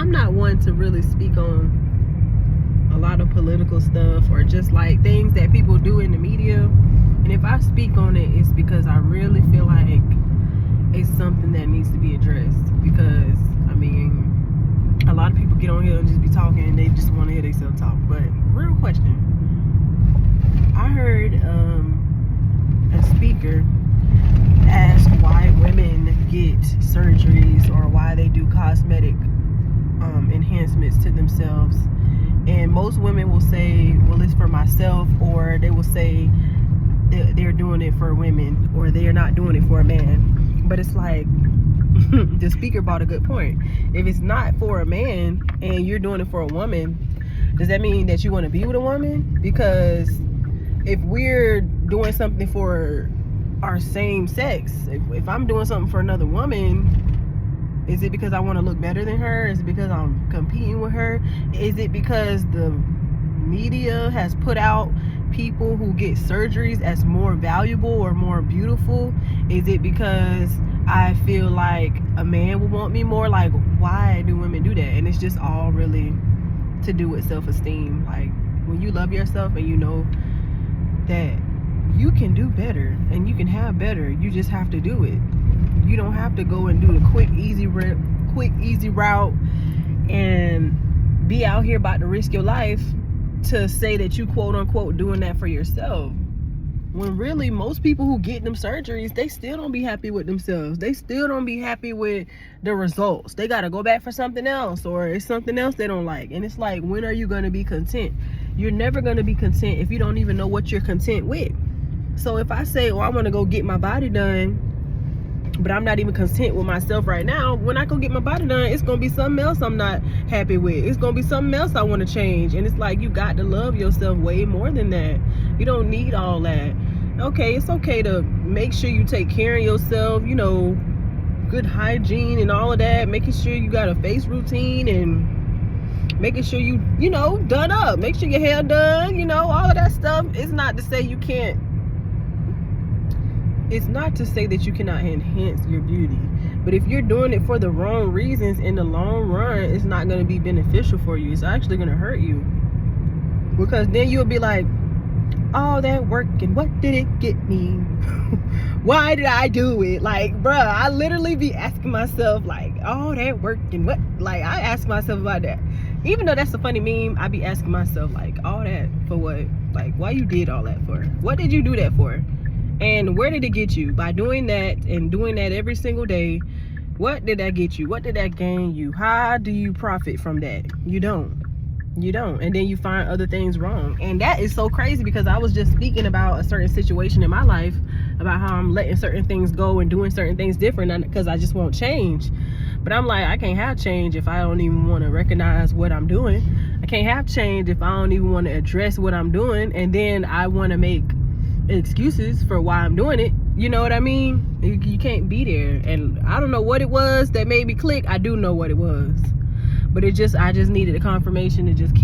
I'm not one to really speak on a lot of political stuff or just like things that people do in the media. And if I speak on it, it's because I really feel like it's something that needs to be addressed. Because, I mean, a lot of people get on here and just be talking and they just want to hear themselves talk. But, real question. I heard a speaker ask why women get surgeries or why they do cosmetic enhancements to themselves. And most women will say, well, it's for myself, or they will say they're doing it for women, or they're not doing it for a man. But it's like, the speaker brought a good point. If it's not for a man and you're doing it for a woman, does that mean that you want to be with a woman? Because if we're doing something for our same sex, if I'm doing something for another woman, is it because I want to look better than her? Is it because I'm competing with her? Is it because the media has put out people who get surgeries as more valuable or more beautiful? Is it because I feel like a man will want me more? Like, why do women do that? And it's just all really to do with self-esteem. Like, when you love yourself and you know that you can do better and you can have better, you just have to do it. You don't have to go and do the quick easy route and be out here about to risk your life to say that you quote unquote doing that for yourself, when really most people who get them surgeries, they still don't be happy with themselves. They still don't be happy with the results. They got to go back for something else, or it's something else they don't like. And it's like, when are you going to be content? You're never going to be content if you don't even know what you're content with. So if I say, I want to go get my body done, but I'm not even content with myself right now, when I go get my body done, it's going to be something else I'm not happy with. It's going to be something else I want to change. And it's like, you got to love yourself way more than that. You don't need all that. Okay, it's okay to make sure you take care of yourself, you know, good hygiene and all of that, making sure you got a face routine and making sure you know, done up, make sure your hair done, you know, all of that stuff. It's not to say you can't, it's not to say that you cannot enhance your beauty, but if you're doing it for the wrong reasons, in the long run, it's not going to be beneficial for you. It's actually going to hurt you, because then you'll be like, all that work and what did it get me? Why did I do it? Like, bruh, I literally be asking myself, like, all that work and what? Like, I ask myself about that. Even though that's a funny meme, I be asking myself, like, all that for what? Like, why you did all that for? What did you do that for? And where did it get you? By doing that and doing that every single day, what did that get you? What did that gain you? How do you profit from that? You don't. And then you find other things wrong. And that is so crazy, because I was just speaking about a certain situation in my life, about how I'm letting certain things go and doing certain things different because I just won't change. But I'm like, I can't have change if I don't even want to recognize what I'm doing. I can't have change if I don't even want to address what I'm doing, and then I want to make excuses for why I'm doing it. You know what I mean? You can't be there. And I don't know what it was that made me click. I do know what it was, but I just needed a confirmation to just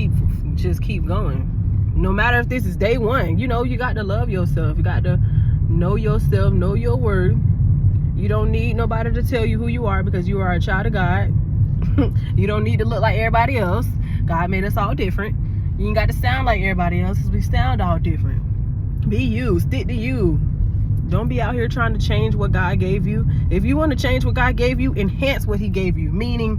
keep going. No matter if this is day one, you know, you got to love yourself. You got to know yourself, know your worth. You don't need nobody to tell you who you are, because you are a child of God. You don't need to look like everybody else. God made us all different. You ain't got to sound like everybody else, because we sound all different. Be you. Stick to you. Don't be out here trying to change what God gave you. If you want to change what God gave you, enhance what he gave you. Meaning,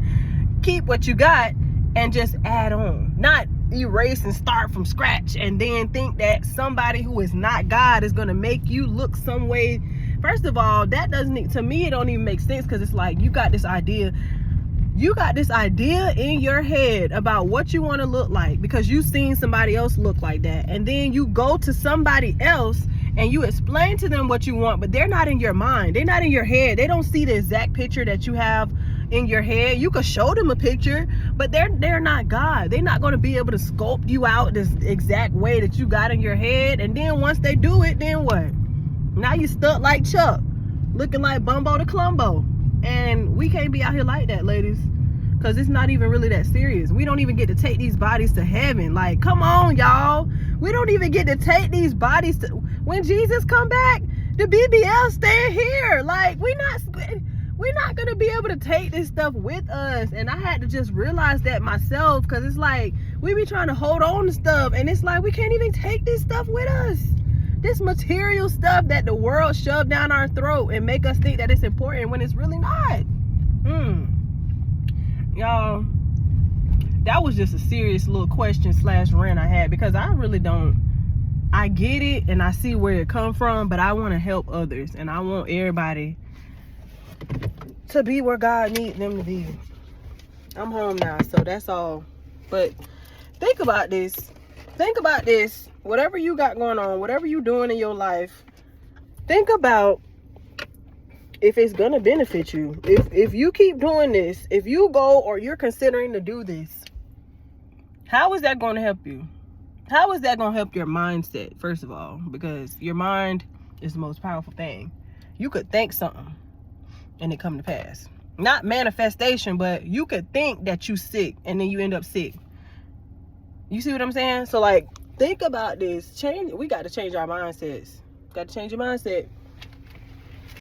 keep what you got and just add on. Not erase and start from scratch and then think that somebody who is not God is going to make you look some way. First of all, that doesn't, to me, it don't even make sense, because it's like, you got this idea in your head about what you want to look like because you've seen somebody else look like that, and then you go to somebody else and you explain to them what you want, but they're not in your mind, they're not in your head, they don't see the exact picture that you have in your head. You could show them a picture, but they're not God. They're not going to be able to sculpt you out this exact way that you got in your head. And then once they do it, then what? Now you stuck like Chuck, looking like Bumbo the Clumbo. And we can't be out here like that, ladies, because it's not even really that serious. We don't even get to take these bodies to heaven. Like, come on, y'all. We don't even get to take these bodies to, when Jesus come back, the BBL stand here. Like, we're not gonna be able to take this stuff with us. And I had to just realize that myself, because it's like we be trying to hold on to stuff, and it's like we can't even take this stuff with us. This material stuff that the world shoved down our throat and make us think that it's important when it's really not. Y'all, that was just a serious little question / rant I had, because I really don't, I get it and I see where it come from, but I want to help others, and I want everybody to be where God needs them to be. I'm home now, so that's all. But think about this. Think about this. Whatever you got going on, whatever you doing in your life, think about if it's gonna benefit you. If you keep doing this, if you go or you're considering to do this, how is that going to help you? How is that going to help your mindset, first of all? Because your mind is the most powerful thing. You could think something and it come to pass. Not manifestation, but you could think that you sick and then you end up sick. You see what I'm saying? So like, think about this. We got to change our mindsets. Got to change your mindset.